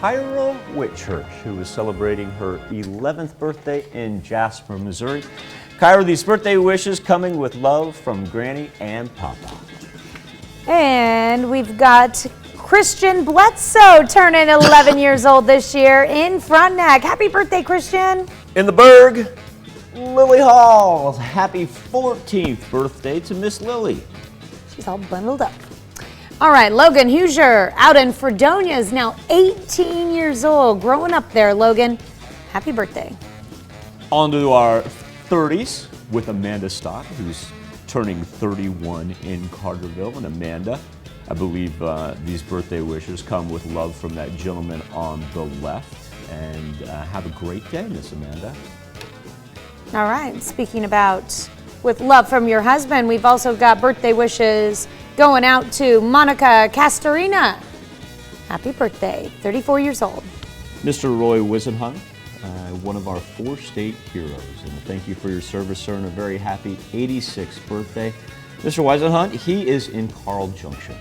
Kyra Whitchurch, who is celebrating her 11th birthday in Jasper, Missouri. Kyra, these birthday wishes coming with love from Granny and Papa. And we've got Christian Bledsoe turning 11 years old this year in Frontenac. Happy birthday, Christian. In the Berg, Lily Hall. Happy 14th birthday to Miss Lily. She's all bundled up. All right, Logan Hoosier out in Fredonia is now 18 years old. Growing up there, Logan. Happy birthday. On to our 30s with Amanda Stock, who's turning 31 in Carterville. And Amanda, I believe these birthday wishes come with love from that gentleman on the left. And have a great day, Miss Amanda. All right, speaking about with love from your husband, we've also got birthday wishes going out to Monica Castorina. Happy birthday, 34 years old. Mr. Roy Wisenhunt, one of our 4-state heroes. And thank you for your service, sir, and a very happy 86th birthday. Mr. Wisenhunt, he is in Carl Junction.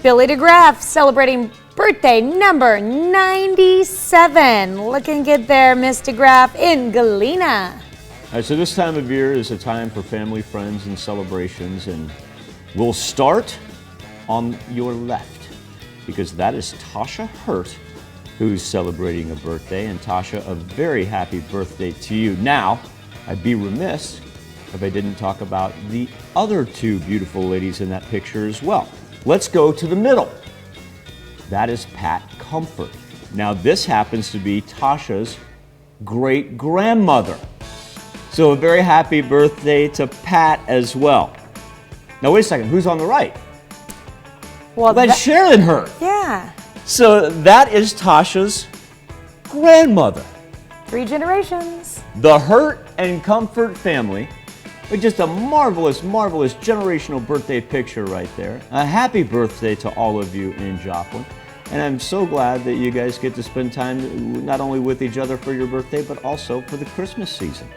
Billy DeGraff celebrating birthday number 97. Looking good there, Miss DeGraff in Galena. All right, so this time of year is a time for family, friends, and celebrations, and we'll start on your left because that is Tasha Hurt, who's celebrating a birthday. And Tasha, a very happy birthday to you. Now, I'd be remiss if I didn't talk about the other two beautiful ladies in that picture as well. Let's go to the middle. That is Pat Comfort. Now, this happens to be Tasha's great-grandmother. So a very happy birthday to Pat as well. Now, wait a second. Who's on the right? Well, that's Sharon Hurt. Yeah. So that is Tasha's grandmother. 3 generations. The Hurt and Comfort family. With just a marvelous, marvelous generational birthday picture right there. A happy birthday to all of you in Joplin. And I'm so glad that you guys get to spend time not only with each other for your birthday, but also for the Christmas season.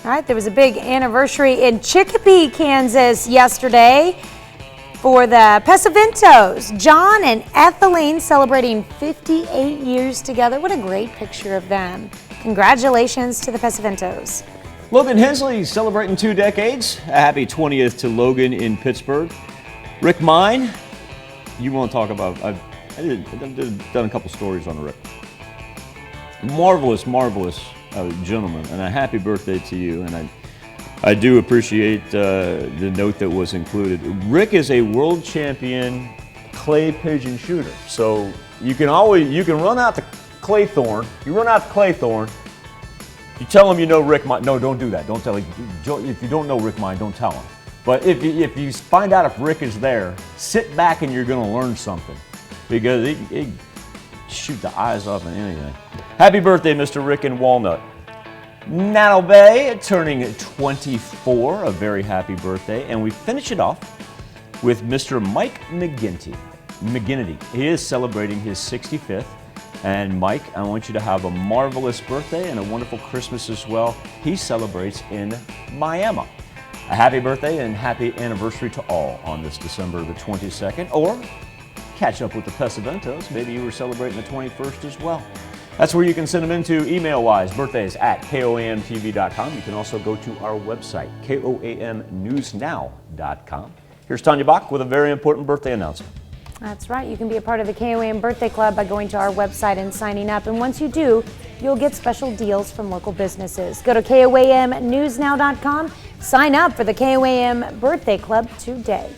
All right, there was a big anniversary in Chicopee, Kansas yesterday for the Pesaventos. John and Ethelene celebrating 58 years together. What a great picture of them. Congratulations to the Pesaventos. Logan Hensley celebrating 2 decades. A happy 20th to Logan in Pittsburgh. Rick Mine, you want to talk about, I've done a couple stories on Rick. Marvelous, marvelous gentleman, and a happy birthday to you. And I do appreciate the note that was included. Rick is a world champion clay pigeon shooter. So you can run out to Claythorne. You run out to Claythorne. You tell him you know Rick Mine. No, don't do that. Don't tell him. If you don't know Rick Mine, don't tell him. But if you find out if Rick is there, sit back and you're going to learn something. Because he shoot the eyes off of anything. Happy birthday, Mr. Rick in Walnut. Nano Bay turning 24. A very happy birthday. And we finish it off with Mr. Mike McGinty. He is celebrating his 65th. And Mike, I want you to have a marvelous birthday and a wonderful Christmas as well. He celebrates in Miami. A happy birthday and happy anniversary to all on this December the 22nd. Or catch up with the Pesaventos. Maybe you were celebrating the 21st as well. That's where you can send them into email-wise, birthdays at KOAMTV.com. You can also go to our website, KOAMNewsNow.com. Here's Tanya Bach with a very important birthday announcement. That's right. You can be a part of the KOAM Birthday Club by going to our website and signing up. And once you do, you'll get special deals from local businesses. Go to KOAMNewsNow.com. Sign up for the KOAM Birthday Club today.